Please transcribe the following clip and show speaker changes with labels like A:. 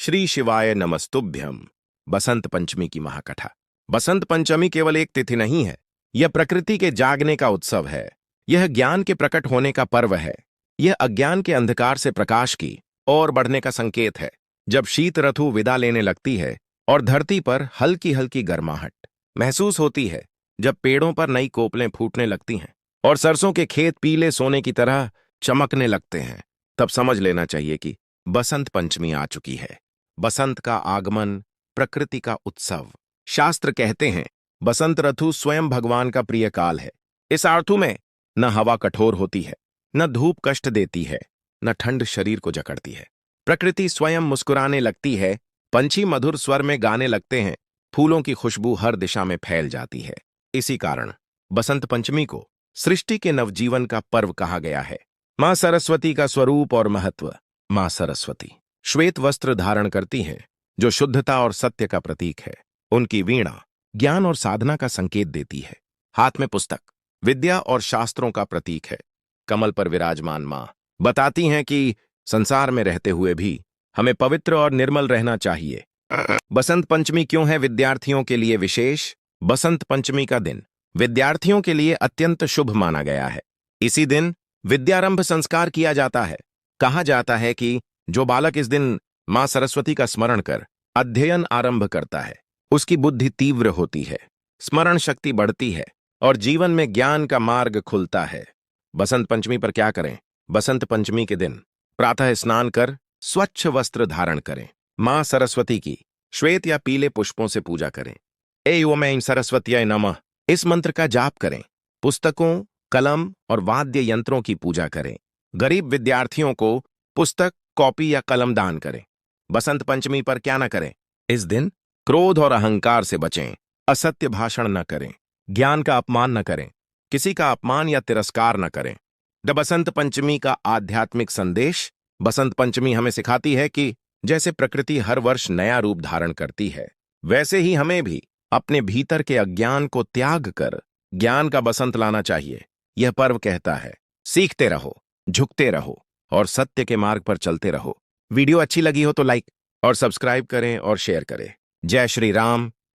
A: श्री शिवाय नमस्तुभ्यम। बसंत पंचमी की महाकथा। बसंत पंचमी केवल एक तिथि नहीं है, यह प्रकृति के जागने का उत्सव है। यह ज्ञान के प्रकट होने का पर्व है। यह अज्ञान के अंधकार से प्रकाश की ओर बढ़ने का संकेत है। जब शीत ऋतु विदा लेने लगती है और धरती पर हल्की हल्की गर्माहट महसूस होती है, जब पेड़ों पर नई कोपलें फूटने लगती हैं और सरसों के खेत पीले सोने की तरह चमकने लगते हैं, तब समझ लेना चाहिए कि बसंत पंचमी आ चुकी है। बसंत का आगमन, प्रकृति का उत्सव। शास्त्र कहते हैं बसंत ऋतु स्वयं भगवान का प्रिय काल है। इस ऋतु में न हवा कठोर होती है, न धूप कष्ट देती है, न ठंड शरीर को जकड़ती है। प्रकृति स्वयं मुस्कुराने लगती है, पंछी मधुर स्वर में गाने लगते हैं, फूलों की खुशबू हर दिशा में फैल जाती है। इसी कारण बसंत पंचमी को सृष्टि के नवजीवन का पर्व कहा गया है। मां सरस्वती का स्वरूप और महत्व। मां सरस्वती श्वेत वस्त्र धारण करती हैं, जो शुद्धता और सत्य का प्रतीक है। उनकी वीणा ज्ञान और साधना का संकेत देती है। हाथ में पुस्तक विद्या और शास्त्रों का प्रतीक है। कमल पर विराजमान मां बताती हैं कि संसार में रहते हुए भी हमें पवित्र और निर्मल रहना चाहिए। बसंत पंचमी क्यों है विद्यार्थियों के लिए विशेष? बसंत पंचमी का दिन विद्यार्थियों के लिए अत्यंत शुभ माना गया है। इसी दिन विद्यारंभ संस्कार किया जाता है। कहा जाता है कि जो बालक इस दिन मां सरस्वती का स्मरण कर अध्ययन आरंभ करता है, उसकी बुद्धि तीव्र होती है, स्मरण शक्ति बढ़ती है और जीवन में ज्ञान का मार्ग खुलता है। बसंत पंचमी पर क्या करें? बसंत पंचमी के दिन प्रातः स्नान कर स्वच्छ वस्त्र धारण करें। मां सरस्वती की श्वेत या पीले पुष्पों से पूजा करें। ऐं सरस्वत्यै नमः इस मंत्र का जाप करें। पुस्तकों, कलम और वाद्य यंत्रों की पूजा करें। गरीब विद्यार्थियों को पुस्तक, कॉपी या कलम दान करें। बसंत पंचमी पर क्या न करें? इस दिन क्रोध और अहंकार से बचें, असत्य भाषण न करें, ज्ञान का अपमान न करें, किसी का अपमान या तिरस्कार न करें। द बसंत पंचमी का आध्यात्मिक संदेश। बसंत पंचमी हमें सिखाती है कि जैसे प्रकृति हर वर्ष नया रूप धारण करती है, वैसे ही हमें भी अपने भीतर के अज्ञान को त्याग कर ज्ञान का बसंत लाना चाहिए। यह पर्व कहता है, सीखते रहो, झुकते रहो और सत्य के मार्ग पर चलते रहो। वीडियो अच्छी लगी हो तो लाइक और सब्सक्राइब करें और शेयर करें। जय श्री राम,